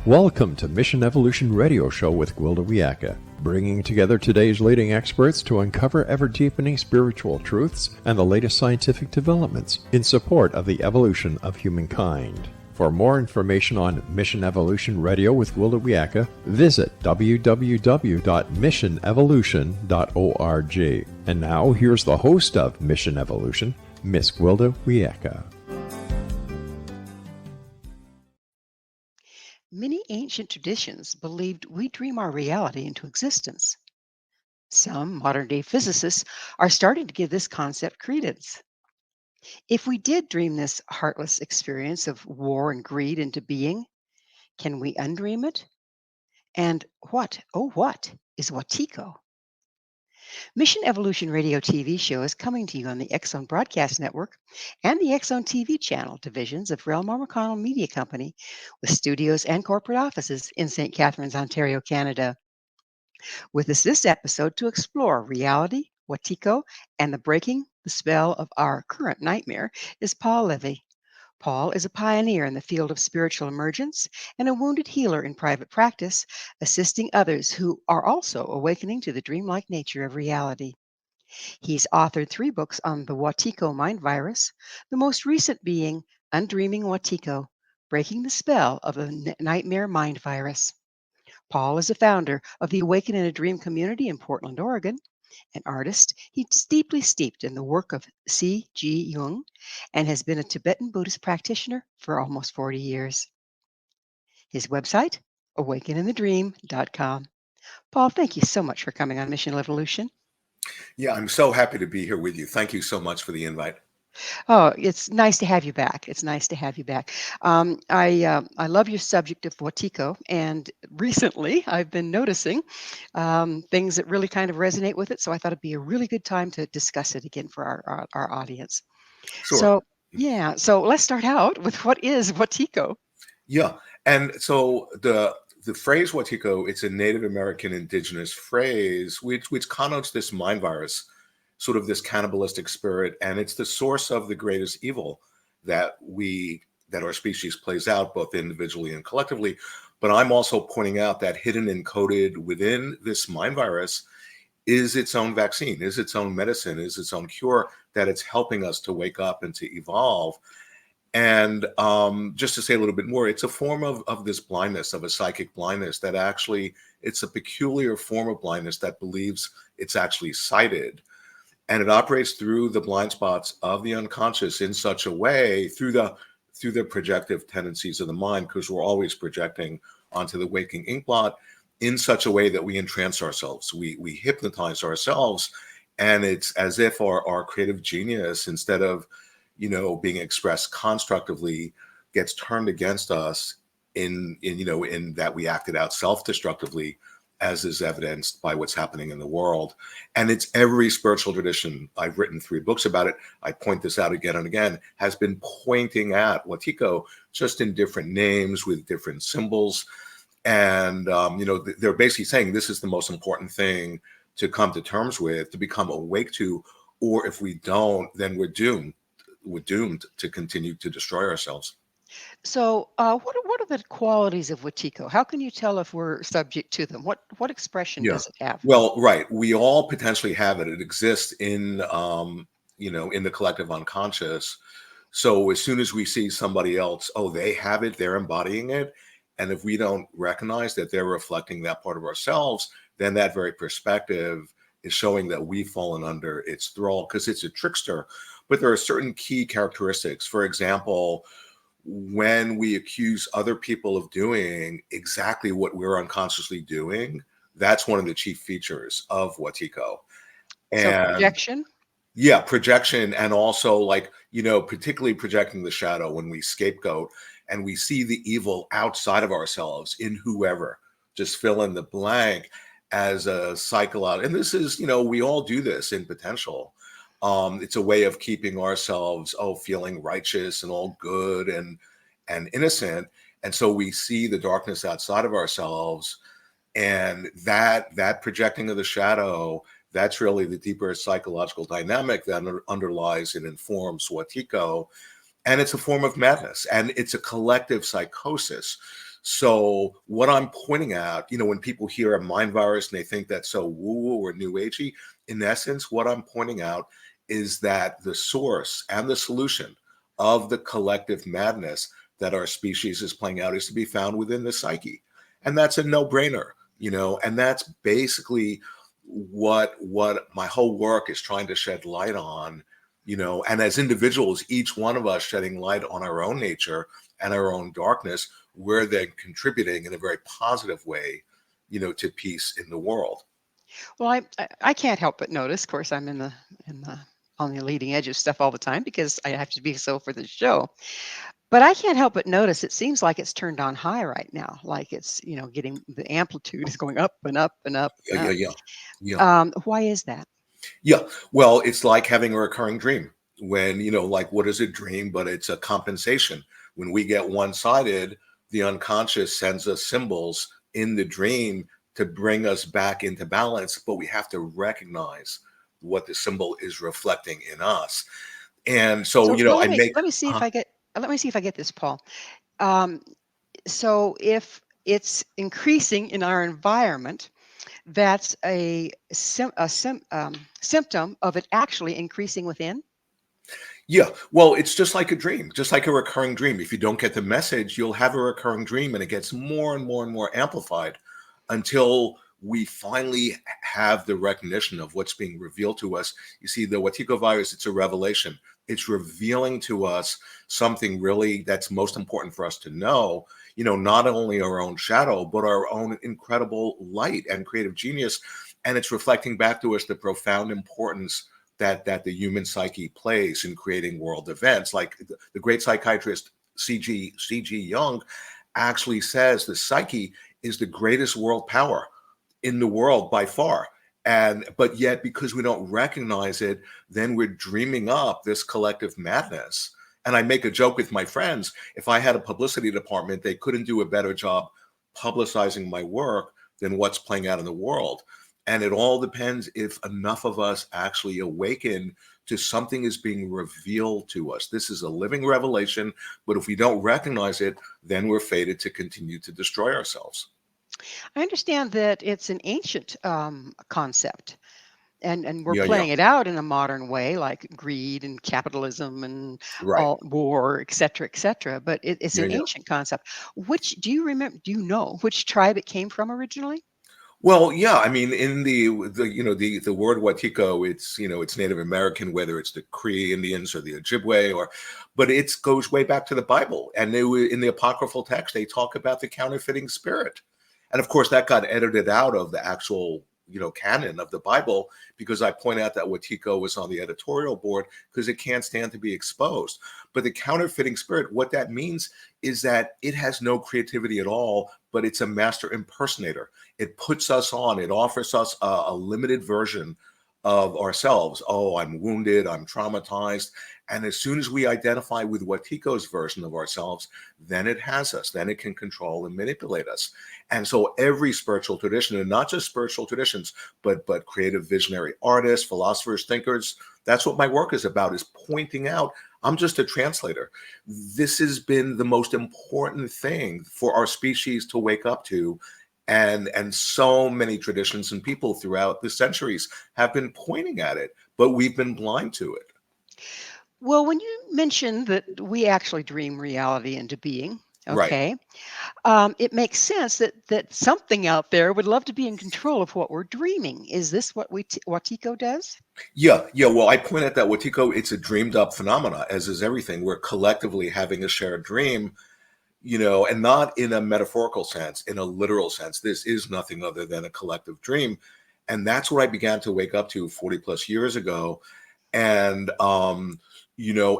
Welcome to Mission Evolution Radio Show with Gwilda Wiyaka, bringing together today's leading experts to uncover ever-deepening spiritual truths and the latest scientific developments in support of the evolution of humankind. For more information on Mission Evolution Radio with Gwilda Wiyaka, visit www.missionevolution.org. And now, here's the host of Mission Evolution, Miss Gwilda Wiyaka. Many ancient traditions believed we dream our reality into existence. Some modern-day physicists are starting to give this concept credence. If we did dream this heartless experience of war and greed into being, can we undream it? And what, oh what, is Wetiko? Mission Evolution Radio TV show is coming to you on the Exxon Broadcast Network and the Exxon TV channel divisions of Relmar McConnell Media Company, with studios and corporate offices in St. Catharines, Ontario, Canada. With us this episode to explore reality, Wetiko, and the breaking the spell of our current nightmare is Paul Levy. Paul is a pioneer in the field of spiritual emergence and a wounded healer in private practice, assisting others who are also awakening to the dreamlike nature of reality. He's authored 3 books on the Wetiko mind virus, the most recent being Undreaming Wetiko, Breaking the Spell of the Nightmare Mind Virus. Paul is a founder of the Awaken in a Dream community in Portland, Oregon. An artist, he's deeply steeped in the work of C.G. Jung and has been a Tibetan Buddhist practitioner for almost 40 years. His website, awakeninthedream.com. Paul, thank you so much for coming on Mission Evolution. Yeah, I'm so happy to be here with you. Thank you so much for the invite. Oh, it's nice to have you back. It's nice to have you back. I love your subject of Wetiko, and recently I've been noticing things that really kind of resonate with it. So I thought it'd be a really good time to discuss it again for our audience. Sure. So let's start out with what is Wetiko. Yeah, and so the phrase Wetiko, it's a Native American indigenous phrase which connotes this mind virus, sort of this cannibalistic spirit, and it's the source of the greatest evil that our species plays out, both individually and collectively. But I'm also pointing out that hidden and coded within this mind virus is its own vaccine, is its own medicine, is its own cure, that it's helping us to wake up and to evolve. And just to say a little bit more, it's a form of this blindness, of a psychic blindness, that actually, it's a peculiar form of blindness that believes it's actually sighted. And it operates through the blind spots of the unconscious in such a way, through the projective tendencies of the mind, because we're always projecting onto the waking inkblot, in such a way that we entrance ourselves, we hypnotize ourselves, and it's as if our creative genius, instead of being expressed constructively, gets turned against us in that we acted out self-destructively, as is evidenced by what's happening in the world. And it's every spiritual tradition. I've written 3 books about it. I point this out again and again, has been pointing at Wetiko, just in different names with different symbols. And, they're basically saying this is the most important thing to come to terms with, to become awake to, or if we don't, then we're doomed. We're doomed to continue to destroy ourselves. So, what are the qualities of Wetiko? How can you tell if we're subject to them? What expression does it have? Well, right. We all potentially have it. It exists in in the collective unconscious. So as soon as we see somebody else, they have it, they're embodying it. And if we don't recognize that they're reflecting that part of ourselves, then that very perspective is showing that we've fallen under its thrall, because it's a trickster. But there are certain key characteristics. For example, when we accuse other people of doing exactly what we're unconsciously doing, that's one of the chief features of Wetiko. And so projection? Yeah, projection, and also particularly projecting the shadow, when we scapegoat and we see the evil outside of ourselves in whoever, just fill in the blank, as a psychological. And this is, we all do this in potential. It's a way of keeping ourselves, feeling righteous and all good and innocent. And so we see the darkness outside of ourselves, and that projecting of the shadow, that's really the deeper psychological dynamic that underlies and informs Wetiko. And it's a form of madness, and it's a collective psychosis. So what I'm pointing out, when people hear a mind virus and they think that's so woo-woo or new agey, in essence, what I'm pointing out is that the source and the solution of the collective madness that our species is playing out is to be found within the psyche. And that's a no-brainer, and that's basically what my whole work is trying to shed light on, and as individuals, each one of us shedding light on our own nature and our own darkness, we're then contributing in a very positive way, to peace in the world. Well, I can't help but notice. Of course, I'm in the on the leading edge of stuff all the time because I have to be so for the show. But I can't help but notice it seems like it's turned on high right now. Like it's getting the amplitude is going up and up and up Yeah, and yeah, up. yeah, yeah. Why is that? Yeah. Well, it's like having a recurring dream when, like what is a dream? But it's a compensation. When we get one-sided, the unconscious sends us symbols in the dream to bring us back into balance, but we have to recognize what the symbol is reflecting in us. And so, So well, I make, let me see if I get let me see if I get this, Paul. Um, so if it's increasing in our environment, that's a symptom of it actually increasing within. yeah, well, it's just like a dream, just like a recurring dream. If you don't get the message, you'll have a recurring dream and it gets more and more and more amplified until we finally have the recognition of what's being revealed to us. You see, the Wetiko virus, it's a revelation. It's revealing to us something really that's most important for us to know, not only our own shadow, but our own incredible light and creative genius. And it's reflecting back to us the profound importance that the human psyche plays in creating world events. Like the great psychiatrist C.G. Jung actually says the psyche is the greatest world power in the world by far. But yet, because we don't recognize it, then we're dreaming up this collective madness. And I make a joke with my friends, if I had a publicity department, they couldn't do a better job publicizing my work than what's playing out in the world. And it all depends if enough of us actually awaken to something is being revealed to us. This is a living revelation, but if we don't recognize it, then we're fated to continue to destroy ourselves. I understand that it's an ancient concept, and we're Yeah, yeah, playing it out in a modern way, like greed and capitalism and right. all war, et cetera, et cetera. But it's Yeah, an yeah. ancient concept. Which do you remember? Do you know which tribe it came from originally? Well, yeah, I mean, in the word Wetiko, it's Native American, whether it's the Cree Indians or the Ojibwe, but it goes way back to the Bible, and in the apocryphal text they talk about the counterfeiting spirit, and of course that got edited out of the actual canon of the Bible because I point out that Wetiko was on the editorial board because it can't stand to be exposed. But the counterfeiting spirit, what that means is that it has no creativity at all, but it's a master impersonator. It puts us on, it offers us a limited version of ourselves. Oh, I'm wounded, I'm traumatized. And as soon as we identify with Wetiko's version of ourselves, then it has us, then it can control and manipulate us. And so every spiritual tradition, and not just spiritual traditions, but creative visionary artists, philosophers, thinkers, that's what my work is about, is pointing out I'm just a translator. This has been the most important thing for our species to wake up to. And so many traditions and people throughout the centuries have been pointing at it, but we've been blind to it. Well, when you mentioned that we actually dream reality into being, Right. okay, it makes sense that something out there would love to be in control of what we're dreaming. Is this what Wetiko does? Yeah, yeah. Well, I point out that Wetiko, it's a dreamed up phenomena, as is everything. We're collectively having a shared dream, and not in a metaphorical sense, in a literal sense. This is nothing other than a collective dream. And that's what I began to wake up to 40 plus years ago. And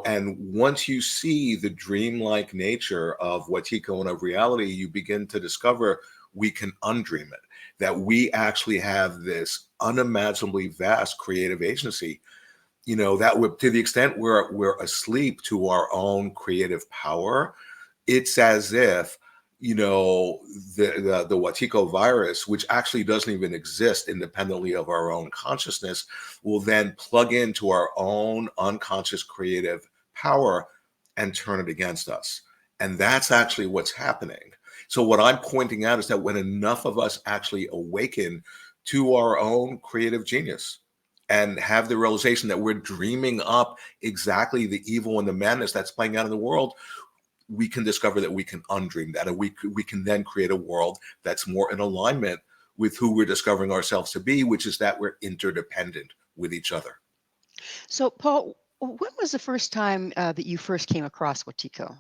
and once you see the dreamlike nature of Wetiko and of reality, you begin to discover we can undream it, that we actually have this unimaginably vast creative agency, that we're, to the extent we're asleep to our own creative power. It's as if the Wetiko virus, which actually doesn't even exist independently of our own consciousness, will then plug into our own unconscious creative power and turn it against us. And that's actually what's happening. So what I'm pointing out is that when enough of us actually awaken to our own creative genius and have the realization that we're dreaming up exactly the evil and the madness that's playing out in the world, we can discover that we can undream that, and we can then create a world that's more in alignment with who we're discovering ourselves to be, which is that we're interdependent with each other. So, Paul, when was the first time that you first came across Wetiko?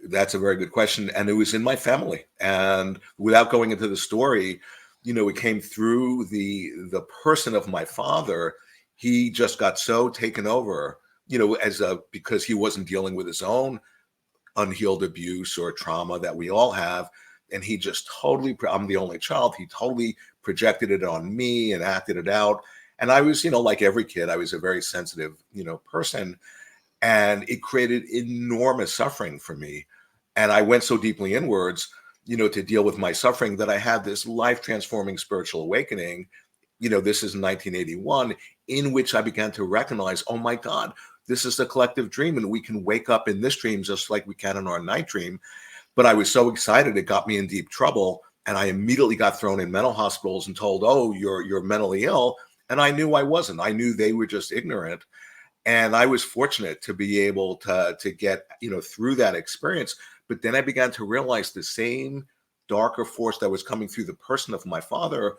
That's a very good question. And it was in my family. And without going into the story, it came through the person of my father. He just got so taken over, because he wasn't dealing with his own unhealed abuse or trauma that we all have. And he just totally, I'm the only child, he totally projected it on me and acted it out. And I was, like every kid, I was a very sensitive, person. And it created enormous suffering for me. And I went so deeply inwards, to deal with my suffering, that I had this life transforming spiritual awakening. This is 1981, in which I began to recognize, oh my God, this is a collective dream, and we can wake up in this dream just like we can in our night dream. But I was so excited, it got me in deep trouble. And I immediately got thrown in mental hospitals and told, oh, you're mentally ill. And I knew I wasn't. I knew they were just ignorant. And I was fortunate to be able to get, through that experience. But then I began to realize the same darker force that was coming through the person of my father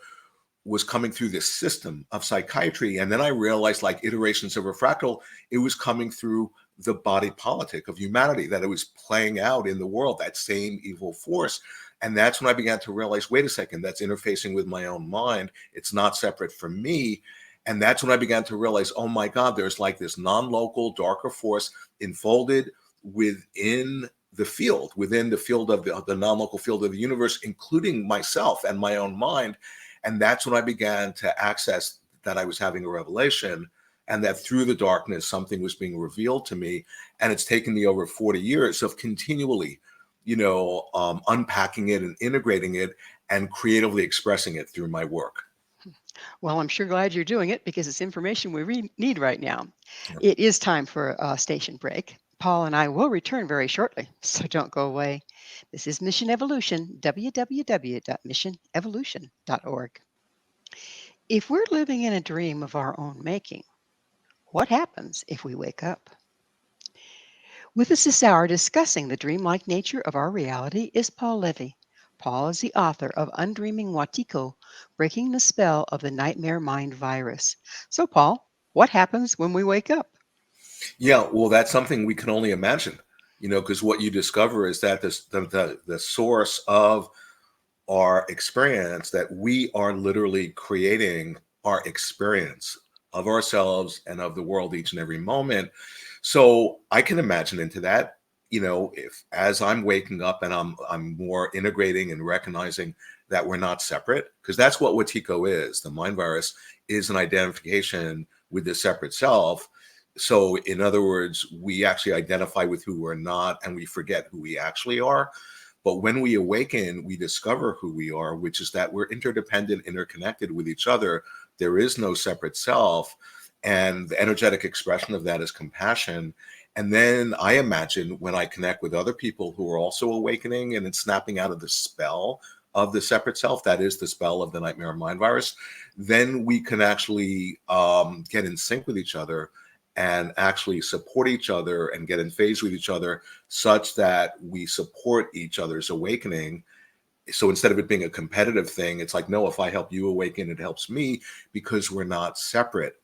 was coming through this system of psychiatry. And then I realized, like iterations of a fractal, it was coming through the body politic of humanity, that it was playing out in the world, that same evil force. And that's when I began to realize, wait a second, that's interfacing with my own mind. It's not separate from me. And that's when I began to realize, oh my God, there's like this non-local darker force enfolded within the field of the non-local field of the universe, including myself and my own mind. And that's when I began to access that I was having a revelation, and that through the darkness, something was being revealed to me. And it's taken me over 40 years of continually, unpacking it and integrating it and creatively expressing it through my work. Well, I'm sure glad you're doing it, because it's information we need right now. Yeah. It is time for a station break. Paul and I will return very shortly, so don't go away. This is Mission Evolution, www.missionevolution.org. If we're living in a dream of our own making, what happens if we wake up? With us this hour discussing the dreamlike nature of our reality is Paul Levy. Paul is the author of Undreaming Wetiko, Breaking the Spell of the Nightmare Mind Virus. So, Paul, what happens when we wake up? Yeah, well, that's something we can only imagine, because what you discover is that the source of our experience, that we are literally creating our experience of ourselves and of the world each and every moment. So I can imagine into that, if as I'm waking up and I'm more integrating and recognizing that we're not separate, because that's what Wetiko is. The mind virus is an identification with the separate self. So in other words, we actually identify with who we're not, and we forget who we actually are. But when we awaken, we discover who we are, which is that we're interdependent, interconnected with each other. There is no separate self. And the energetic expression of that is compassion. And then I imagine when I connect with other people who are also awakening and it's snapping out of the spell of the separate self, that is the spell of the nightmare mind virus, then we can actually get in sync with each other and actually support each other and get in phase with each other, such that we support each other's awakening. So instead of it being a competitive thing, it's like, no, if I help you awaken, it helps me, because we're not separate.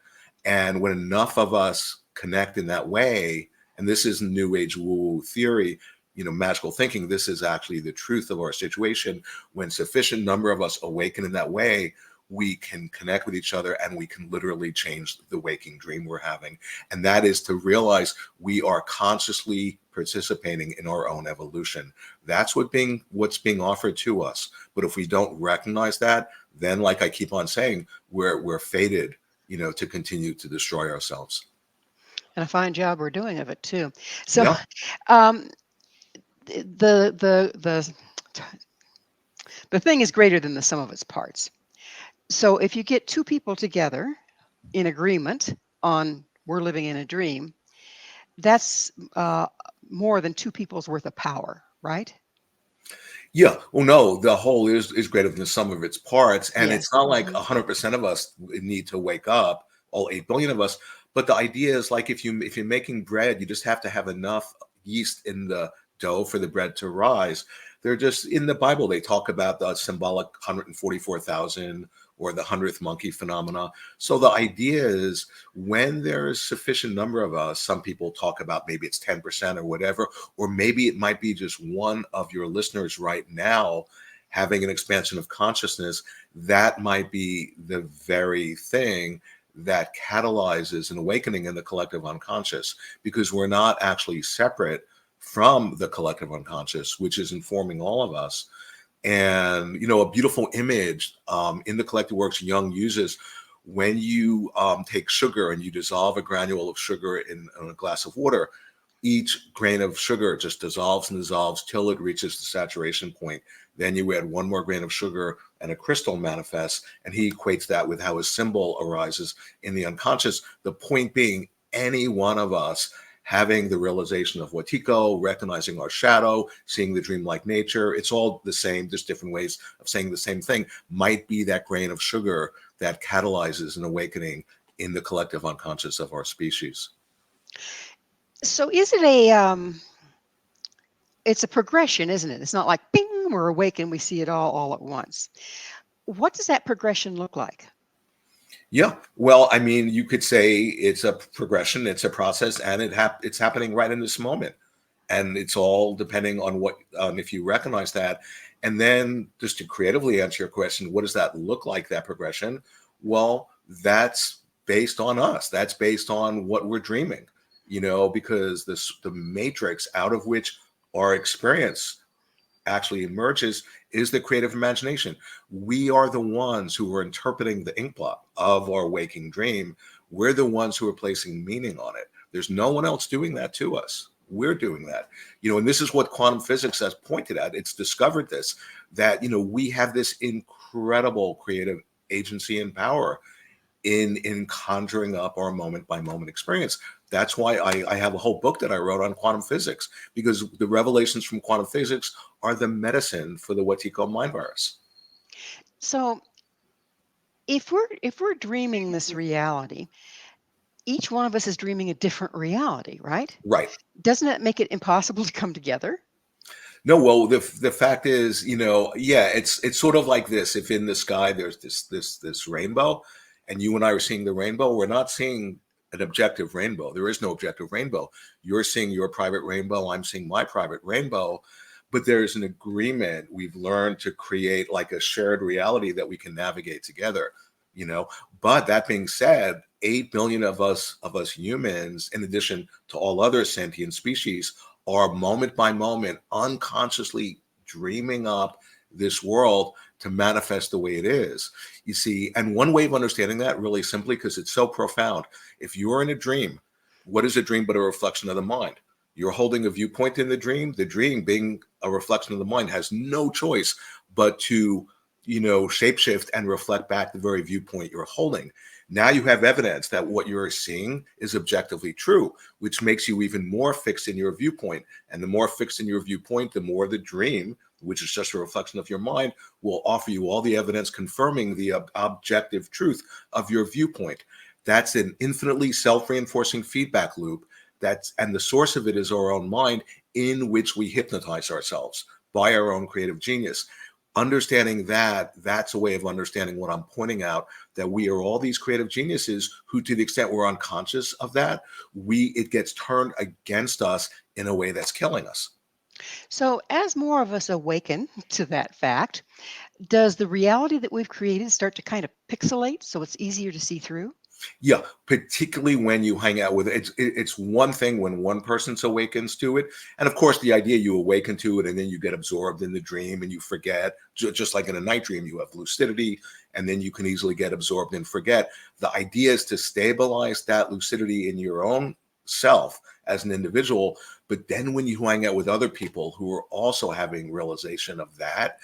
And when enough of us connect in that way, and this is New Age woo-woo theory, magical thinking, this is actually the truth of our situation. When sufficient number of us awaken in that way, we can connect with each other, and we can literally change the waking dream we're having. And that is to realize we are consciously participating in our own evolution. That's what's being offered to us. But if we don't recognize that, then, like I keep on saying, we're fated, to continue to destroy ourselves. And a fine job we're doing of it too. So, Yeah. um, the thing is greater than the sum of its parts. So if you get two people together in agreement on we're living in a dream, that's more than two people's worth of power, right? Yeah. Well, no, the whole is greater than the sum of its parts, and Yes. it's not like Mhm. 100% of us need to wake up, all 8 billion of us. But the idea is like if you're making bread, you just have to have enough yeast in the dough for the bread to rise. They're just in the Bible. They talk about the symbolic 144,000 or the hundredth monkey phenomena. So the idea is when there's sufficient number of us, some people talk about maybe it's 10% or whatever, or maybe it might be just one of your listeners right now having an expansion of consciousness. That might be the very thing that catalyzes an awakening in the collective unconscious, because we're not actually separate from the collective unconscious, which is informing all of us. And a beautiful image in the collective works Jung uses, when you take sugar and you dissolve a granule of sugar in a glass of water, each grain of sugar just dissolves and dissolves till it reaches the saturation point. Then you add one more grain of sugar and a crystal manifests, and he equates that with how a symbol arises in the unconscious. The point being, any one of us having the realization of Wetiko, recognizing our shadow, seeing the dreamlike nature, it's all the same, just different ways of saying the same thing, might be that grain of sugar that catalyzes an awakening in the collective unconscious of our species. So is it it's a progression, isn't it? It's not like bing, we're awake and we see it all at once. What does that progression look like? Yeah, well, I mean, you could say it's a progression, it's a process, and it's happening right in this moment, and it's all depending on what if you recognize that, and then just to creatively answer your question, what does that look like? That progression? Well, that's based on us. That's based on what we're dreaming, because the matrix out of which our experience actually emerges is the creative imagination. We are the ones who are interpreting the ink blot of our waking dream. We're the ones who are placing meaning on it. There's no one else doing that to us. We're doing that. And this is what quantum physics has pointed at. It's discovered this, that, we have this incredible creative agency and power in conjuring up our moment by moment experience. That's why I have a whole book that I wrote on quantum physics, because the revelations from quantum physics are the medicine for the Wetiko mind virus. So if we're dreaming this reality, each one of us is dreaming a different reality, right? Right. Doesn't that make it impossible to come together? No, well, the fact is, yeah, it's sort of like this. If in the sky there's this rainbow, and you and I are seeing the rainbow, we're not seeing an objective rainbow. There is no objective rainbow. You're seeing your private rainbow. I'm seeing my private rainbow. But there's an agreement. We've learned to create like a shared reality that we can navigate together. But that being said, 8 billion of us humans, in addition to all other sentient species, are moment by moment unconsciously dreaming up this world to manifest the way it is. You see, and one way of understanding that really simply, because it's so profound, if you're in a dream, what is a dream but a reflection of the mind? You're holding a viewpoint in the dream being a reflection of the mind has no choice but to, shapeshift and reflect back the very viewpoint you're holding. Now you have evidence that what you're seeing is objectively true, which makes you even more fixed in your viewpoint. And the more fixed in your viewpoint, the more the dream, which is just a reflection of your mind, will offer you all the evidence confirming the objective truth of your viewpoint. That's an infinitely self-reinforcing feedback loop. And the source of it is our own mind, in which we hypnotize ourselves by our own creative genius. Understanding that's a way of understanding what I'm pointing out, that we are all these creative geniuses who, to the extent we're unconscious of that, it gets turned against us in a way that's killing us. So as more of us awaken to that fact, does the reality that we've created start to kind of pixelate so it's easier to see through? Yeah, particularly when you hang out with it. It's one thing when one person awakens to it, and of course, the idea you awaken to it, and then you get absorbed in the dream, and you forget. Just like in a night dream, you have lucidity, and then you can easily get absorbed and forget. The idea is to stabilize that lucidity in your own self as an individual, but then when you hang out with other people who are also having realization of that,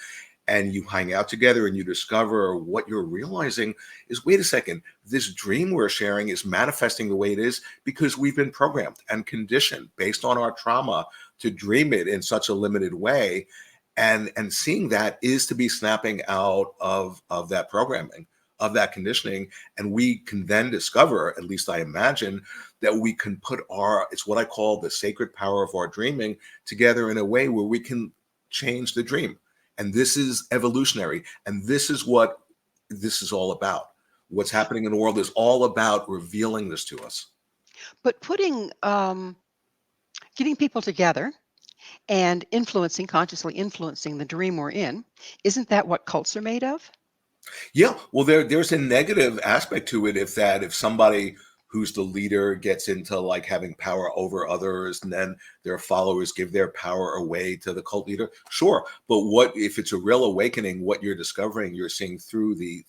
and you hang out together and you discover what you're realizing is, wait a second, this dream we're sharing is manifesting the way it is because we've been programmed and conditioned based on our trauma to dream it in such a limited way. And seeing that is to be snapping out of that programming, of that conditioning. And we can then discover, at least I imagine, that we can put it's what I call the sacred power of our dreaming together in a way where we can change the dream. And this is evolutionary. And this is what this is all about. What's happening in the world is all about revealing this to us. But getting people together and consciously influencing the dream we're in, isn't that what cults are made of? Yeah, well, there's a negative aspect to it if somebody who's the leader gets into like having power over others, and then their followers give their power away to the cult leader. Sure, but what if it's a real awakening? What you're discovering, you're seeing through the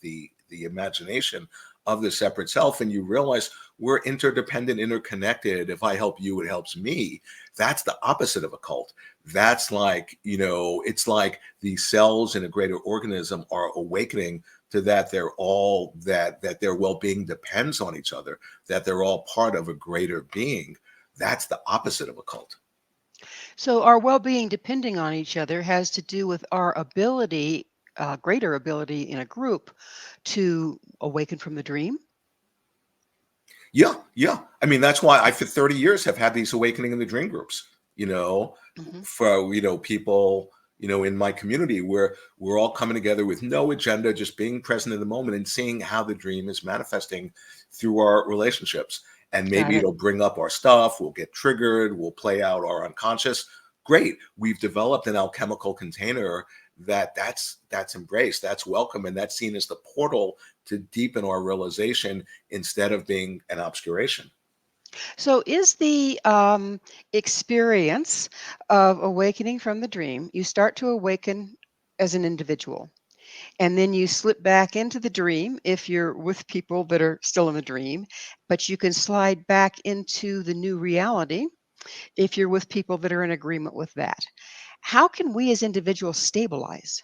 imagination of the separate self, and you realize we're interdependent, interconnected. If I help you, it helps me. That's the opposite of a cult. That's like, it's like the cells in a greater organism are awakening to that they're all that their well-being depends on each other, that they're all part of a greater being. That's the opposite of a cult. So our well-being depending on each other has to do with our ability, greater ability in a group to awaken from the dream. Yeah. I mean, that's why I, for 30 years, have had these awakening in the dream groups, for, people, in my community where we're all coming together with no agenda, just being present in the moment and seeing how the dream is manifesting through our relationships. And maybe it'll bring up our stuff. We'll get triggered. We'll play out our unconscious. Great. We've developed an alchemical container that's embraced, that's welcome, and that's seen as the portal to deepen our realization instead of being an obscuration. So is the experience of awakening from the dream, you start to awaken as an individual, and then you slip back into the dream if you're with people that are still in the dream, but you can slide back into the new reality if you're with people that are in agreement with that. How can we as individuals stabilize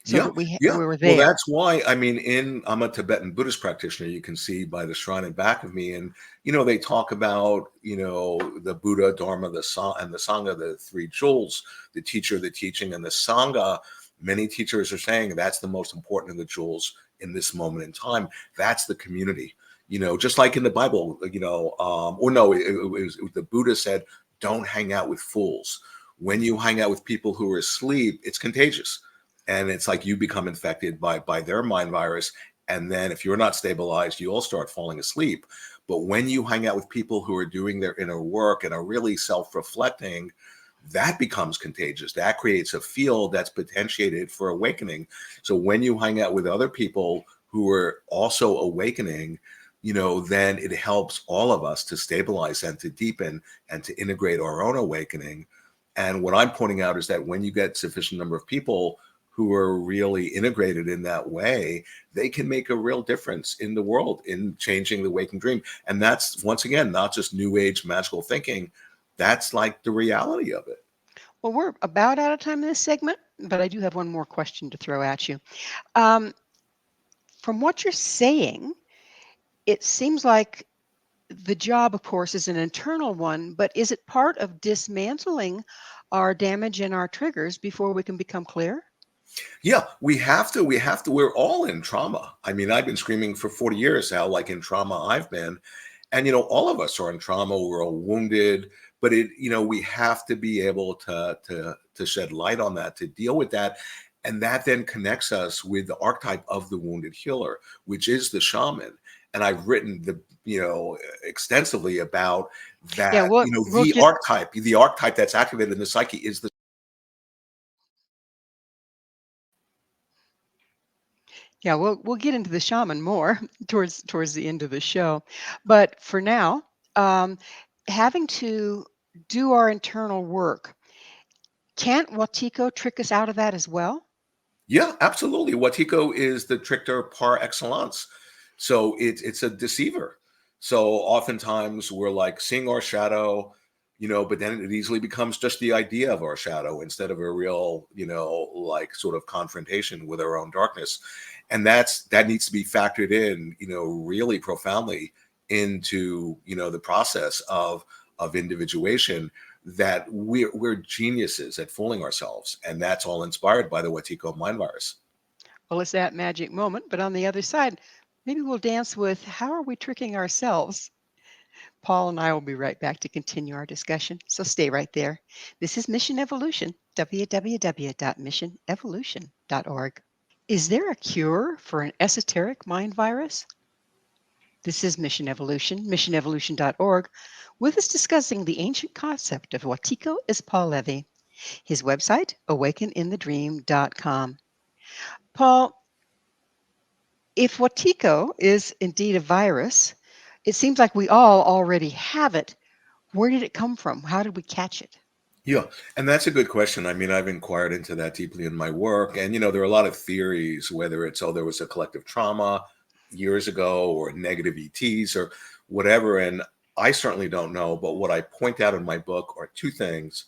so Yeah, that we yeah. we're Well, there? that's why, I mean, I'm a Tibetan Buddhist practitioner. You can see by the shrine in back of me. And, they talk about, the Buddha, Dharma, the Sangha, the three jewels, the teacher, the teaching, and the Sangha. Many teachers are saying that's the most important of the jewels in this moment in time. That's the community. Just like in the Bible, or no, the Buddha said, don't hang out with fools. When you hang out with people who are asleep, it's contagious. And it's like you become infected by their mind virus. And then if you're not stabilized, you'll start falling asleep. But when you hang out with people who are doing their inner work and are really self-reflecting, that becomes contagious. That creates a field that's potentiated for awakening. So when you hang out with other people who are also awakening, then it helps all of us to stabilize and to deepen and to integrate our own awakening. And what I'm pointing out is that when you get sufficient number of people who are really integrated in that way, they can make a real difference in the world, in changing the waking dream. And that's, once again, not just new age magical thinking. That's like the reality of it. Well, we're about out of time in this segment, but I do have one more question to throw at you. Um, from what you're saying, it seems like the job, of course, is an internal one, but is it part of dismantling our damage and our triggers before we can become clear? Yeah, we're all in trauma. I mean, I've been screaming for 40 years how like in trauma I've been. And all of us are in trauma, we're all wounded, but we have to be able to shed light on that, to deal with that. And that then connects us with the archetype of the wounded healer, which is the shaman. And I've written extensively about Yeah, that, we'll get the archetype that's activated in the psyche is the. Yeah, we'll get into the shaman more towards the end of the show, but for now, um, having to do our internal work, can't Watiko trick us out of that as well? Yeah, absolutely. Wetiko is the trickster par excellence. So it's a deceiver. So oftentimes we're like seeing our shadow, but then it easily becomes just the idea of our shadow instead of a real, like sort of confrontation with our own darkness. And that needs to be factored in, really profoundly into, the process of individuation, that we're geniuses at fooling ourselves, and that's all inspired by the Wetiko mind virus. Well, it's that magic moment, but on the other side, maybe we'll dance with how are we tricking ourselves? Paul and I will be right back to continue our discussion, so stay right there. This is Mission Evolution, www.missionevolution.org. Is there a cure for an esoteric mind virus? This is Mission Evolution, missionevolution.org. With us discussing the ancient concept of Wetiko is Paul Levy. His website, awakeninthedream.com. Paul, if Wetiko is indeed a virus, it seems like we all already have it. Where did it come from? How did we catch it? Yeah, and that's a good question. I mean, I've inquired into that deeply in my work, and there are a lot of theories, whether it's there was a collective trauma years ago, or negative ETs, or whatever. And I certainly don't know. But what I point out in my book are two things,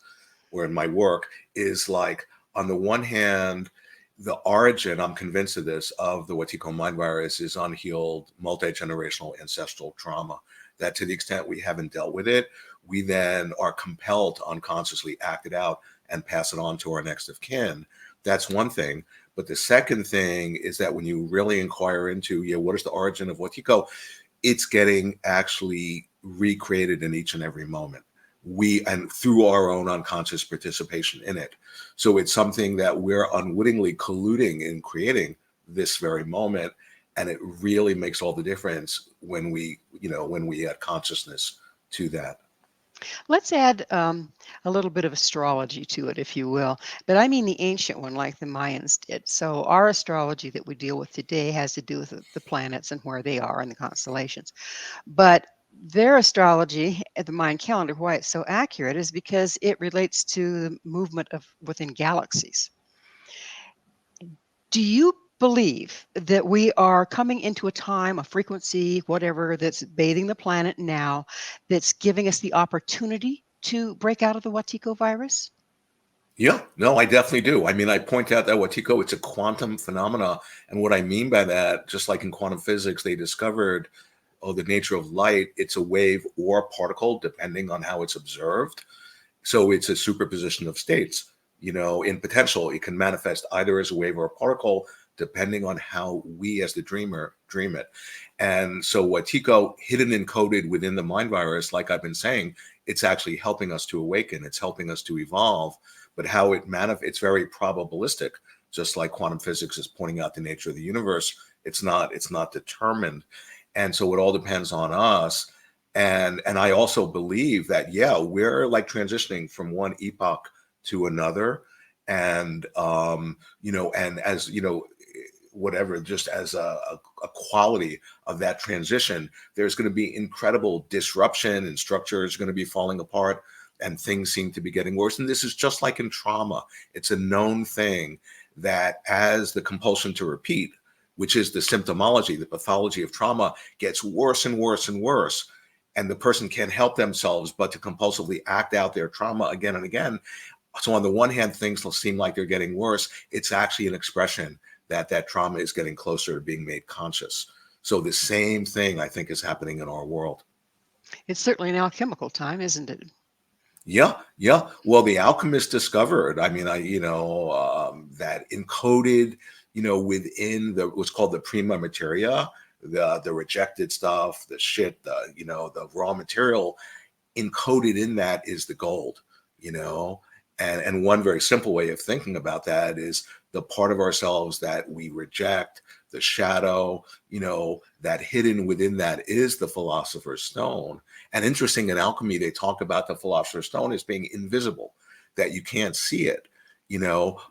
or in my work, is like, on the one hand, the origin, I'm convinced of this, of the Wetiko mind virus is unhealed multi-generational ancestral trauma. That to the extent we haven't dealt with it, we then are compelled to unconsciously act it out and pass it on to our next of kin. That's one thing. But the second thing is that when you really inquire into, what is the origin of Wetiko, it's getting actually recreated in each and every moment. And through our own unconscious participation in it. So it's something that we're unwittingly colluding in creating this very moment. And it really makes all the difference when we add consciousness to that. Let's add a little bit of astrology to it, if you will. But I mean the ancient one, like the Mayans did. So our astrology that we deal with today has to do with the planets and where they are in the constellations. But their astrology at the Mayan calendar, why it's so accurate, is because it relates to the movement within galaxies. Do you believe that we are coming into a time, a frequency, whatever, that's bathing the planet now, that's giving us the opportunity to break out of the Wetiko virus? Yeah, no, I definitely do. I mean, I point out that Wetiko, it's a quantum phenomena. And what I mean by that, just like in quantum physics, they discovered, the nature of light, it's a wave or particle, depending on how it's observed. So it's a superposition of states. In potential, it can manifest either as a wave or a particle, depending on how we as the dreamer dream it. And so Wetiko, hidden and coded within the mind virus, like I've been saying, it's actually helping us to awaken. It's helping us to evolve. But how it's very probabilistic, just like quantum physics is pointing out the nature of the universe. It's not determined. And so it all depends on us. And I also believe that, we're like transitioning from one epoch to another. And, and as, whatever, just as a quality of that transition, there's going to be incredible disruption, and structures are going to be falling apart, and things seem to be getting worse. And this is just like in trauma. It's a known thing that as the compulsion to repeat, which is the symptomology, the pathology of trauma, gets worse and worse and worse, and the person can't help themselves but to compulsively act out their trauma again and again. So on the one hand, things will seem like they're getting worse. It's actually an expression that trauma is getting closer to being made conscious. So the same thing, I think, is happening in our world. It's certainly an alchemical time, isn't it? Yeah. Well, the alchemists discovered, I mean, that encoded, within what's called the prima materia, the rejected stuff, the shit, the raw material, encoded in that is the gold, and one very simple way of thinking about that is the part of ourselves that we reject, the shadow, that hidden within that is the philosopher's stone. And interesting, in alchemy, they talk about the philosopher's stone as being invisible, that you can't see it,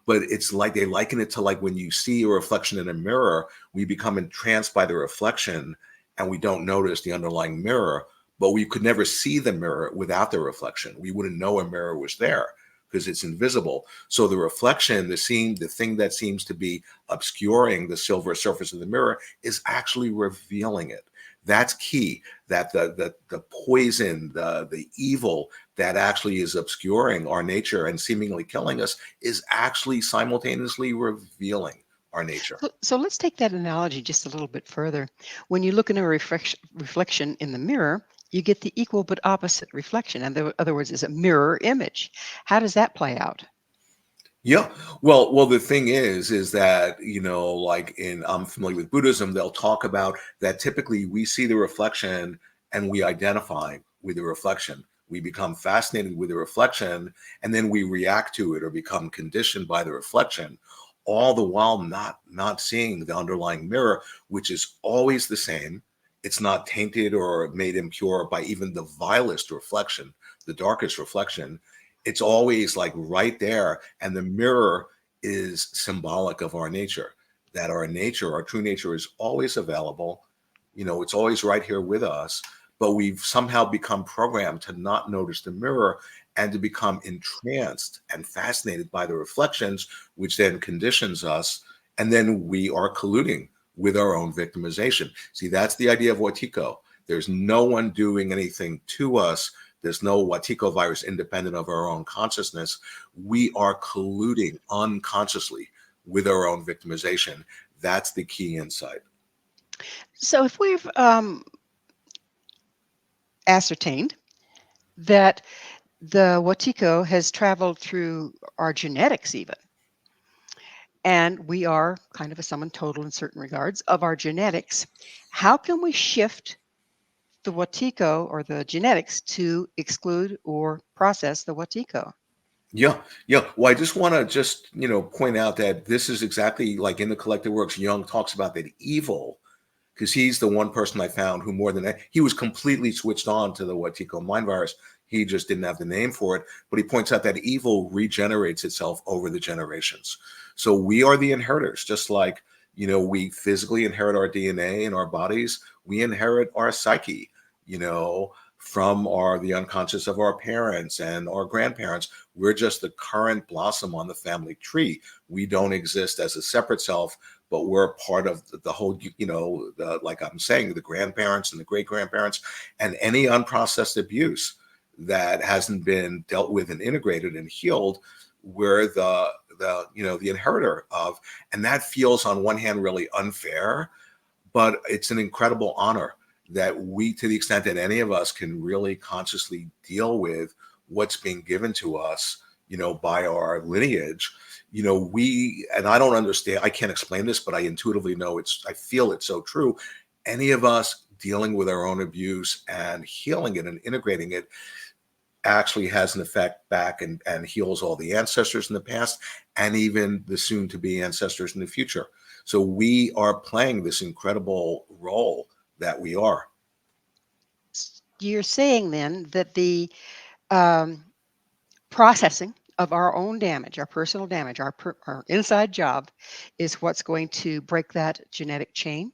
but it's like they liken it to like when you see a reflection in a mirror, we become entranced by the reflection and we don't notice the underlying mirror, but we could never see the mirror without the reflection. We wouldn't know a mirror was there because it's invisible. So the reflection, the thing that seems to be obscuring the silver surface of the mirror is actually revealing it. That's key, that the poison, the evil that actually is obscuring our nature and seemingly killing us is actually simultaneously revealing our nature. So let's take that analogy just a little bit further. When you look in a reflection in the mirror, You get the equal but opposite reflection. In other words, it's a mirror image. How does that play out? Yeah. Well, the thing is that, like I'm familiar with Buddhism, they'll talk about that typically we see the reflection and we identify with the reflection. We become fascinated with the reflection and then we react to it or become conditioned by the reflection, all the while not seeing the underlying mirror, which is always the same. It's not tainted or made impure by even the vilest reflection, the darkest reflection. It's always like right there. And the mirror is symbolic of our nature, that our nature, our true nature is always available. It's always right here with us, but we've somehow become programmed to not notice the mirror and to become entranced and fascinated by the reflections, which then conditions us. And then we are colluding with our own victimization. See, that's the idea of Wetiko. There's no one doing anything to us. There's no Wetiko virus independent of our own consciousness. We are colluding unconsciously with our own victimization. That's the key insight. So if we've ascertained that the Wetiko has traveled through our genetics even, and we are kind of a sum total in certain regards of our genetics, how can we shift the Wetiko or the genetics to exclude or process the Wetiko? Yeah. Well, I just want to point out that this is exactly like in the collective works, Jung talks about that evil, because he's the one person I found who he was completely switched on to the Wetiko mind virus. He just didn't have the name for it, but he points out that evil regenerates itself over the generations. So we are the inheritors, just like, we physically inherit our DNA in our bodies. We inherit our psyche, from the unconscious of our parents and our grandparents. We're just the current blossom on the family tree. We don't exist as a separate self, but we're part of the whole, like I'm saying, the grandparents and the great grandparents, and any unprocessed abuse that hasn't been dealt with and integrated and healed, we're the inheritor of. And that feels on one hand really unfair, but it's an incredible honor that we, to the extent that any of us can really consciously deal with what's being given to us, by our lineage, and I don't understand, I can't explain this, but I intuitively know I feel it's so true. Any of us dealing with our own abuse and healing it and integrating it actually has an effect back and heals all the ancestors in the past and even the soon to be ancestors in the future. So we are playing this incredible role that we are. You're saying then that the processing of our own damage, our personal damage, our inside job is what's going to break that genetic chain?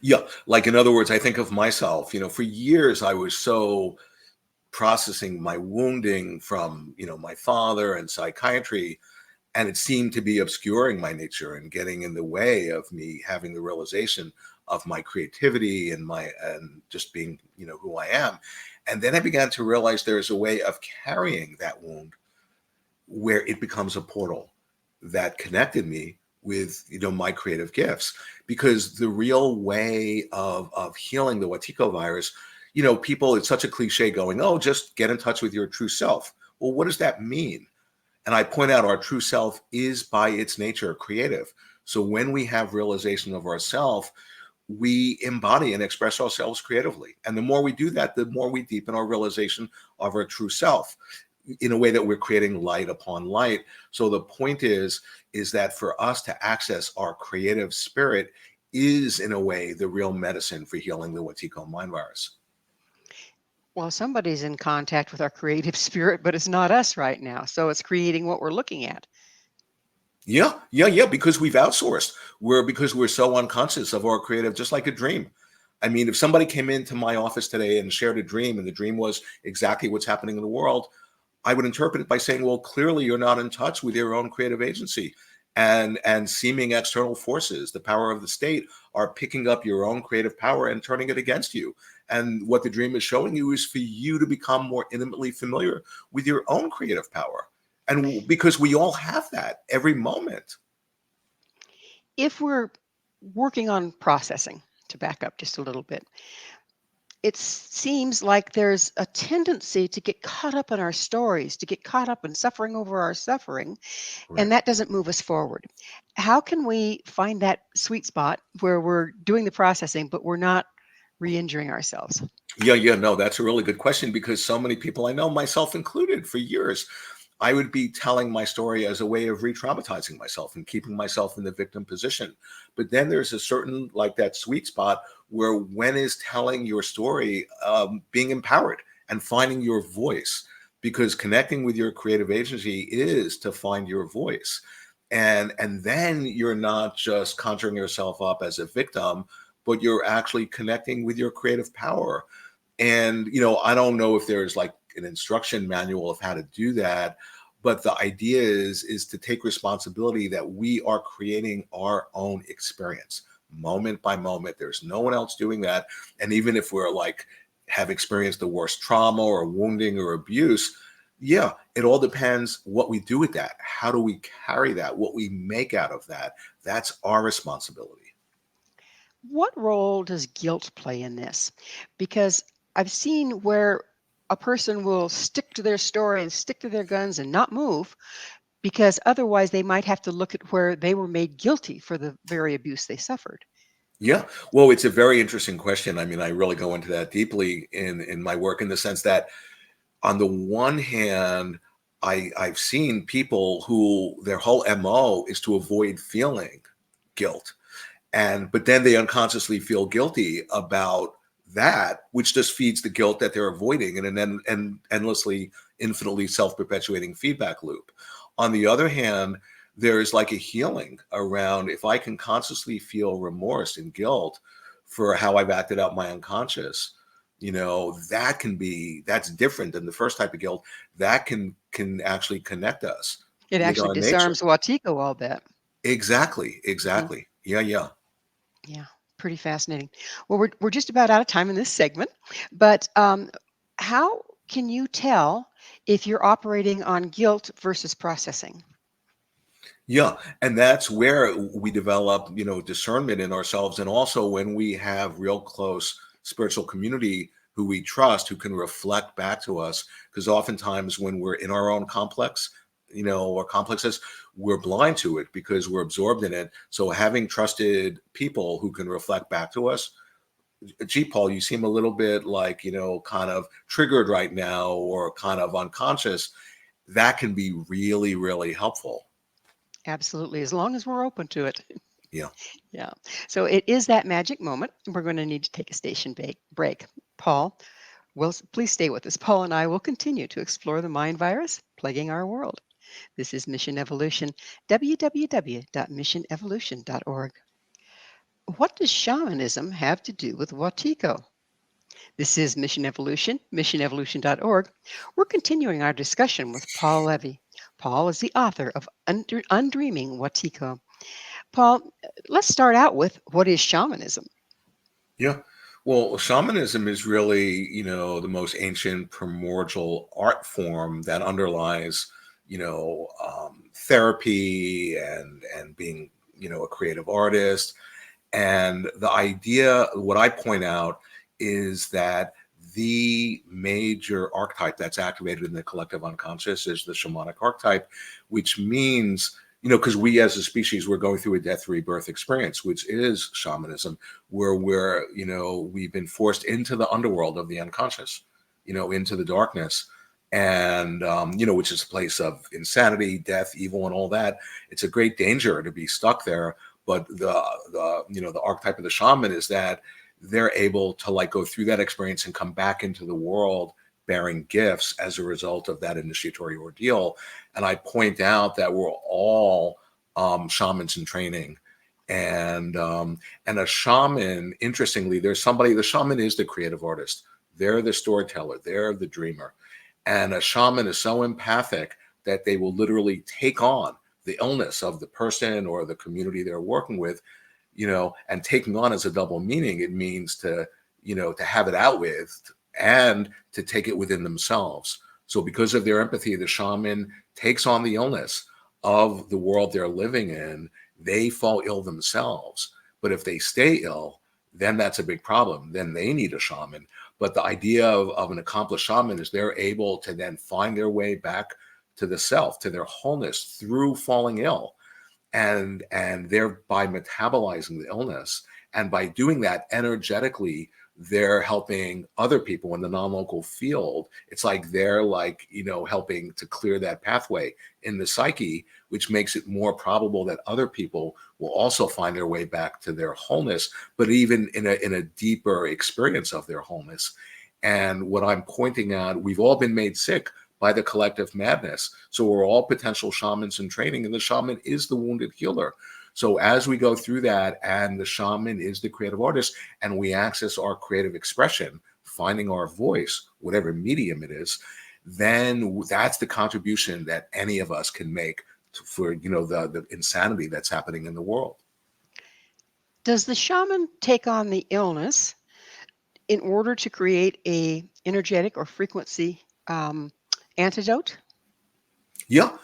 Yeah. Like, in other words, I think of myself, for years I was so processing my wounding from, my father and psychiatry, and it seemed to be obscuring my nature and getting in the way of me having the realization of my creativity and just being, who I am. And then I began to realize there's a way of carrying that wound where it becomes a portal that connected me with, my creative gifts. Because the real way of healing the Wetiko virus, people, it's such a cliche going, oh, just get in touch with your true self. Well, what does that mean? And I point out our true self is by its nature creative. So when we have realization of ourself, we embody and express ourselves creatively. And the more we do that, the more we deepen our realization of our true self in a way that we're creating light upon light. So the point is that for us to access our creative spirit is in a way the real medicine for healing the Wetiko mind virus. Well, somebody's in contact with our creative spirit, but it's not us right now. So it's creating what we're looking at. Yeah, because we've outsourced. Because we're so unconscious of our creative, just like a dream. I mean, if somebody came into my office today and shared a dream, and the dream was exactly what's happening in the world, I would interpret it by saying, well, clearly you're not in touch with your own creative agency. And seeming external forces, the power of the state, are picking up your own creative power and turning it against you. And what the dream is showing you is for you to become more intimately familiar with your own creative power. And because we all have that every moment. If we're working on processing, to back up just a little bit, it seems like there's a tendency to get caught up in our stories, to get caught up in suffering over our suffering, Right. and that doesn't move us forward. How can we find that sweet spot where we're doing the processing, but we're not re-injuring ourselves? Yeah, no, that's a really good question because so many people I know, myself included, for years, I would be telling my story as a way of re-traumatizing myself and keeping myself in the victim position. But then there's a certain, like, that sweet spot where when is telling your story being empowered and finding your voice, because connecting with your creative agency is to find your voice. And then you're not just conjuring yourself up as a victim, but you're actually connecting with your creative power. And, I don't know if there's like an instruction manual of how to do that, but the idea is to take responsibility that we are creating our own experience moment by moment. There's no one else doing that. And even if we're like have experienced the worst trauma or wounding or abuse, yeah, it all depends what we do with that. How do we carry that? What we make out of that? That's our responsibility. What role does guilt play in this? Because I've seen where a person will stick to their story and stick to their guns and not move because otherwise they might have to look at where they were made guilty for the very abuse they suffered. Yeah. Well, it's a very interesting question. I mean, I really go into that deeply in my work, in the sense that on the one hand, I've seen people who their whole MO is to avoid feeling guilt. But then they unconsciously feel guilty about that, which just feeds the guilt that they're avoiding, and an endlessly, infinitely self-perpetuating feedback loop. On the other hand, there's like a healing around, if I can consciously feel remorse and guilt for how I've acted out my unconscious, that's different than the first type of guilt. That can actually connect us It with actually our nature. disarms Wetiko, I'll bet. Exactly, Mhm. exactly. Yeah. Yeah, pretty fascinating. Well, we're just about out of time in this segment, but how can you tell if you're operating on guilt versus processing? Yeah, and that's where we develop, discernment in ourselves, and also when we have real close spiritual community who we trust, who can reflect back to us. Because oftentimes when we're in our own complex, or complexes, we're blind to it because we're absorbed in it. So having trusted people who can reflect back to us, gee, Paul, you seem a little bit like, kind of triggered right now, or kind of unconscious. That can be really, really helpful. Absolutely, as long as we're open to it. Yeah. Yeah. So it is that magic moment. We're going to need to take a station break. Paul, please stay with us. Paul and I will continue to explore the mind virus plaguing our world. This is Mission Evolution, www.missionevolution.org. What does shamanism have to do with Wetiko? This is Mission Evolution, missionevolution.org. We're continuing our discussion with Paul Levy. Paul is the author of Undreaming Wetiko. Paul, let's start out with what is shamanism? Yeah. Well, shamanism is really, the most ancient primordial art form that underlies, therapy and being, a creative artist. And the idea, what I point out, is that the major archetype that's activated in the collective unconscious is the shamanic archetype, which means, because we as a species, we're going through a death rebirth experience, which is shamanism, where we've been forced into the underworld of the unconscious, into the darkness. And, which is a place of insanity, death, evil, and all that. It's a great danger to be stuck there. But the archetype of the shaman is that they're able to like go through that experience and come back into the world bearing gifts as a result of that initiatory ordeal. And I point out that we're all shamans in training. And a shaman, interestingly, the shaman is the creative artist. They're the storyteller. They're the dreamer. And a shaman is so empathic that they will literally take on the illness of the person or the community they're working with, and taking on as a double meaning. It means to have it out with and to take it within themselves. So because of their empathy, the shaman takes on the illness of the world they're living in. They fall ill themselves. But if they stay ill, then that's a big problem. Then they need a shaman. But the idea of an accomplished shaman is they're able to then find their way back to the self, to their wholeness through falling ill, and thereby metabolizing the illness. And by doing that energetically, they're helping other people in the non-local field. It's like they're like, helping to clear that pathway in the psyche, which makes it more probable that other people will also find their way back to their wholeness, but even in a deeper experience of their wholeness. And what I'm pointing out, we've all been made sick by the collective madness. So we're all potential shamans in training, and the shaman is the wounded healer. So as we go through that, and the shaman is the creative artist, and we access our creative expression, finding our voice, whatever medium it is, then that's the contribution that any of us can make for the insanity that's happening in the world. Does the shaman take on the illness in order to create a energetic or frequency antidote? Yeah.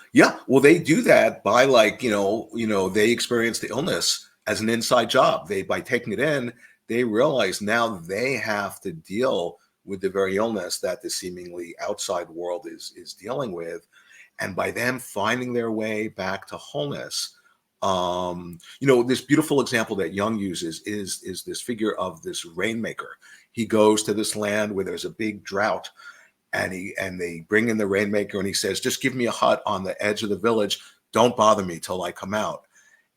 Well, they do that by they experience the illness as an inside job. By taking it in, they realize now they have to deal with the very illness that the seemingly outside world is dealing with. And by them finding their way back to wholeness, this beautiful example that Jung uses is this figure of this rainmaker. He goes to this land where there's a big drought, and they bring in the rainmaker, and he says, just give me a hut on the edge of the village. Don't bother me till I come out.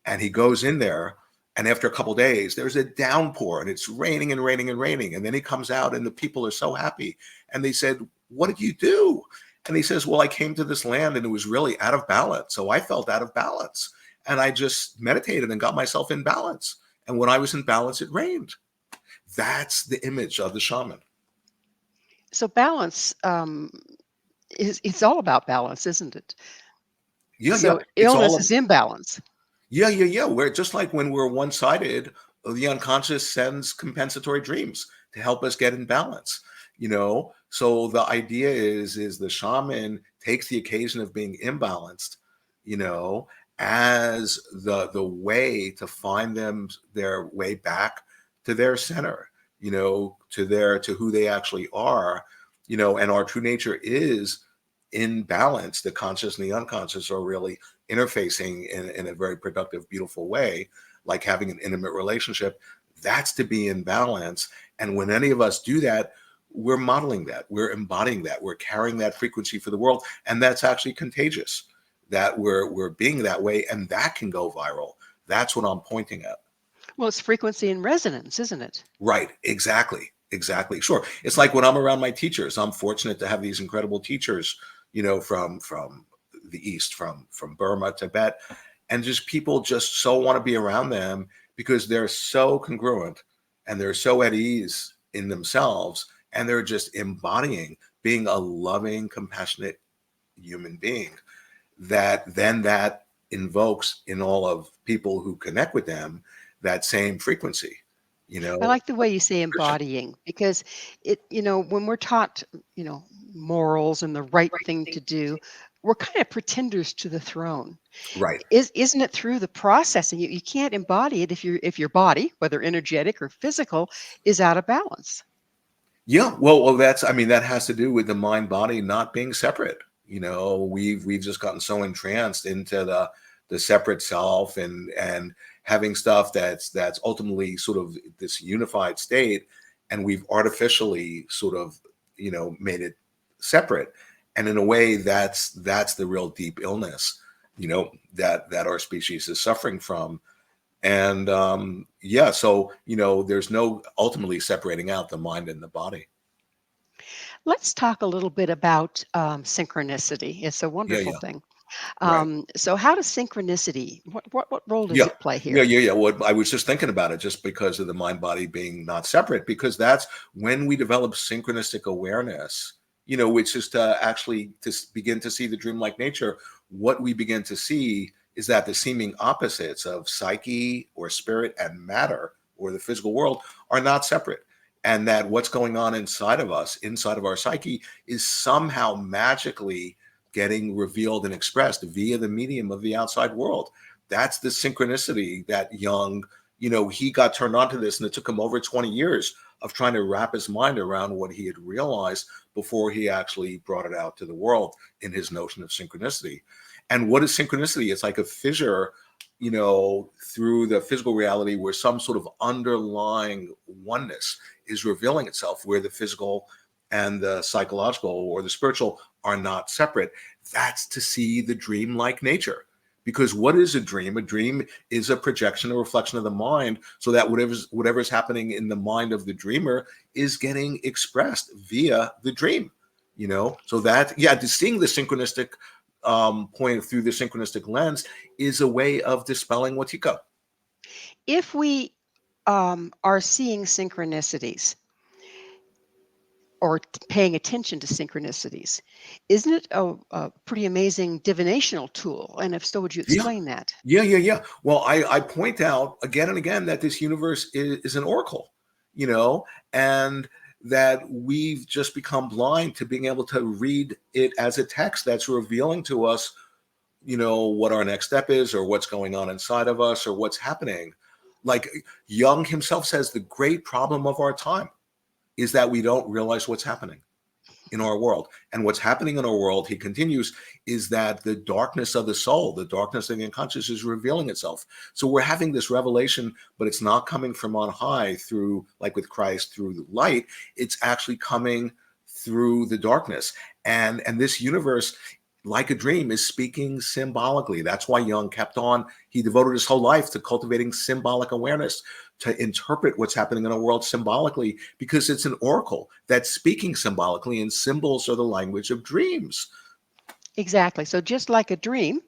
And he goes in there, and after a couple of days, there's a downpour, and it's raining and raining and raining. And then he comes out, and the people are so happy. And they said, what did you do? And he says, well, I came to this land, and it was really out of balance. So I felt out of balance. And I just meditated and got myself in balance. And when I was in balance, it rained. That's the image of the shaman. So balance it's all about balance, isn't it? Yeah. So illness is imbalance. Yeah. We're just like when we're one-sided, the unconscious sends compensatory dreams to help us get in balance. So the idea is the shaman takes the occasion of being imbalanced, as the way to find their way back to their center, to who they actually are, and our true nature is in balance. The conscious and the unconscious are really interfacing in a very productive, beautiful way, like having an intimate relationship. That's to be in balance. And when any of us do that, we're modeling that, we're embodying that, we're carrying that frequency for the world. And that's actually contagious, that we're being that way, and that can go viral. That's what I'm pointing at. Well, it's frequency and resonance, isn't it? Right. Exactly. Sure. It's like when I'm around my teachers, I'm fortunate to have these incredible teachers, from the East, from Burma, Tibet, and just people just so want to be around them because they're so congruent and they're so at ease in themselves, and they're just embodying being a loving, compassionate human being, that invokes in all of people who connect with them that same frequency. I like the way you say embodying, because when we're taught, morals and the right thing to do, we're kind of pretenders to the throne. Right. Isn't it through the processing? You can't embody it if your body, whether energetic or physical, is out of balance. Yeah. Well, that has to do with the mind body not being separate. We've just gotten so entranced into the separate self and having stuff that's ultimately sort of this unified state, and we've artificially sort of made it separate. And in a way, that's the real deep illness that our species is suffering from. And so there's no ultimately separating out the mind and the body. Let's talk a little bit about synchronicity. It's a wonderful thing. Right. So how does synchronicity, what role does it play here? Yeah. Well, I was just thinking about it just because of the mind body being not separate, because that's when we develop synchronistic awareness, which is to begin to see the dreamlike nature. What we begin to see is that the seeming opposites of psyche or spirit and matter or the physical world are not separate. And that what's going on inside of us, inside of our psyche, is somehow magically getting revealed and expressed via the medium of the outside world. That's the synchronicity that Jung he got turned on to this, and it took him over 20 years of trying to wrap his mind around what he had realized before he actually brought it out to the world in his notion of synchronicity. And what is synchronicity? It's like a fissure, through the physical reality where some sort of underlying oneness is revealing itself, where the physical and the psychological or the spiritual are not separate. That's to see the dreamlike nature. Because what is a dream? A dream is a projection, a reflection of the mind, so that whatever's happening in the mind of the dreamer is getting expressed via the dream. So that, seeing the synchronistic point through the synchronistic lens is a way of dispelling Wetiko. If we are seeing synchronicities or paying attention to synchronicities, isn't it a pretty amazing divinational tool? And if so, would you explain that? Yeah. Well, I point out again and again that this universe is an oracle, and that we've just become blind to being able to read it as a text that's revealing to us, what our next step is, or what's going on inside of us, or what's happening. Like Jung himself says, the great problem of our time is that we don't realize what's happening in our world. And what's happening in our world, he continues, is that the darkness of the soul, the darkness of the unconscious is revealing itself. So we're having this revelation, but it's not coming from on high through, like with Christ, through the light. It's actually coming through the darkness. And this universe, like a dream, is speaking symbolically. That's why Jung kept on. He devoted his whole life to cultivating symbolic awareness, to interpret what's happening in our world symbolically, because it's an oracle that's speaking symbolically, and symbols are the language of dreams. Exactly. So just like a dream,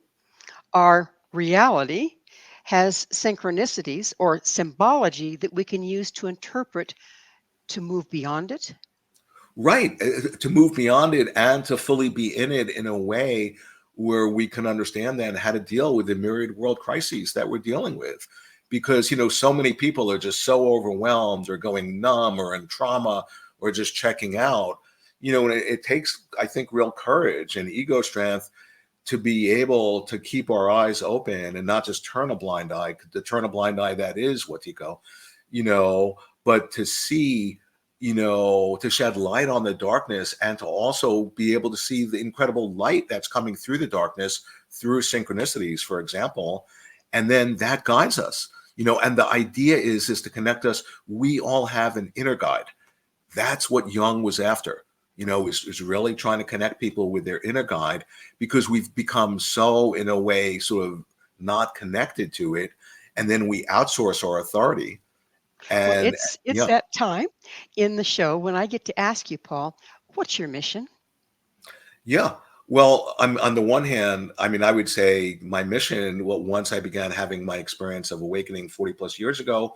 our reality has synchronicities or symbology that we can use to interpret, to move beyond it. Right. To move beyond it and to fully be in it in a way where we can understand then how to deal with the myriad world crises that we're dealing with. Because, so many people are just so overwhelmed or going numb or in trauma or just checking out, and it takes, I think, real courage and ego strength to be able to keep our eyes open and not just turn a blind eye, that is Wetiko, but to see, to shed light on the darkness, and to also be able to see the incredible light that's coming through the darkness through synchronicities, for example. And then that guides us. And the idea is to connect us. We all have an inner guide. That's what Jung was after, is really trying to connect people with their inner guide, because we've become so, in a way, sort of not connected to it. And then we outsource our authority. And Well, it's that time in the show when I get to ask you, Paul, what's your mission? Yeah. Well, I'm on the one hand, I would say my mission, once I began having my experience of awakening 40 plus years ago,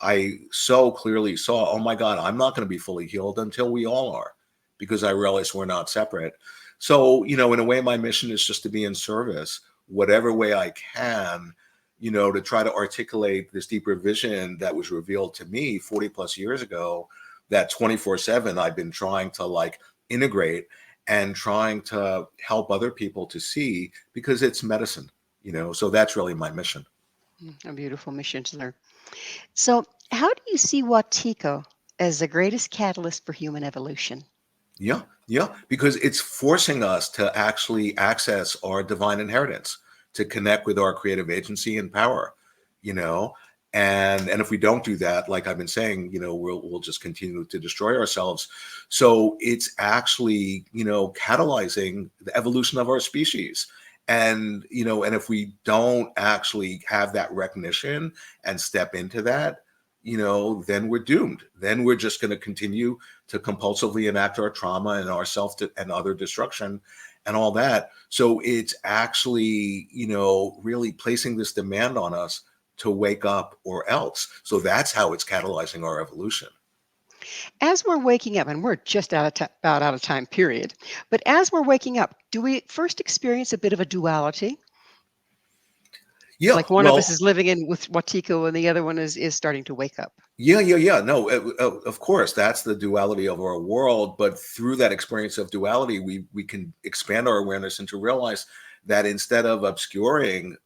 I so clearly saw, oh my God, I'm not going to be fully healed until we all are, because I realized we're not separate. So, in a way, my mission is just to be in service, whatever way I can, to try to articulate this deeper vision that was revealed to me 40 plus years ago, that 24/7 I've been trying to integrate and trying to help other people to see, because it's medicine, so that's really my mission. A beautiful mission to learn. So how do you see Wetiko as the greatest catalyst for human evolution? Yeah, because it's forcing us to actually access our divine inheritance, to connect with our creative agency and power, and if we don't do that, like I've been saying, we'll just continue to destroy ourselves. So it's actually, catalyzing the evolution of our species. And if we don't actually have that recognition and step into that, then we're doomed. Then we're just going to continue to compulsively enact our trauma and our and other destruction and all that. So it's actually, really placing this demand on us to wake up or else. So that's how it's catalyzing our evolution. As we're waking up, and we're just about out of time, period. But as we're waking up, do we first experience a bit of a duality? Yeah, Like one of us is living in with Wetiko and the other one is starting to wake up. Yeah. No, of course, that's the duality of our world. But through that experience of duality, we can expand our awareness and to realize that instead of obscuring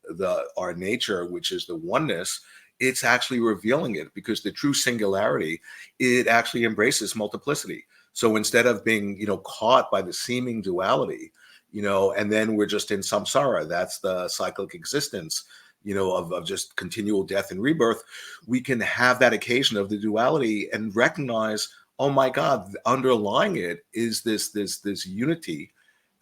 our nature, which is the oneness, it's actually revealing it, because the true singularity, it actually embraces multiplicity. So instead of being, caught by the seeming duality, and then we're just in samsara, that's the cyclic existence, of just continual death and rebirth, we can have that occasion of the duality and recognize, oh my God, underlying it is this unity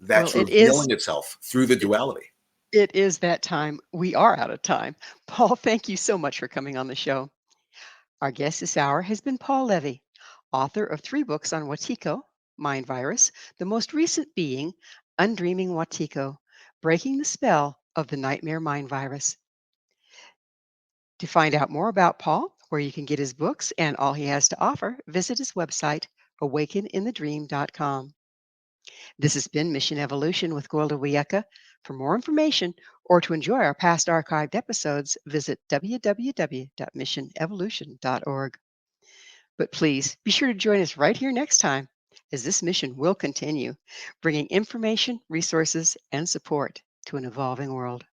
Well, that's revealing itself through the duality. it is that time. We are out of time. Paul, thank you so much for coming on the show. Our guest this hour has been Paul Levy, author of 3 books on Wetiko, mind virus, the most recent being Undreaming Wetiko, breaking the spell of the nightmare mind virus. To find out more about Paul, where you can get his books and all he has to offer, visit his website, awakeninthedream.com. This has been Mission Evolution with Gwilda Wiyaka. For more information or to enjoy our past archived episodes, visit www.missionevolution.org. But please be sure to join us right here next time, as this mission will continue, bringing information, resources, and support to an evolving world.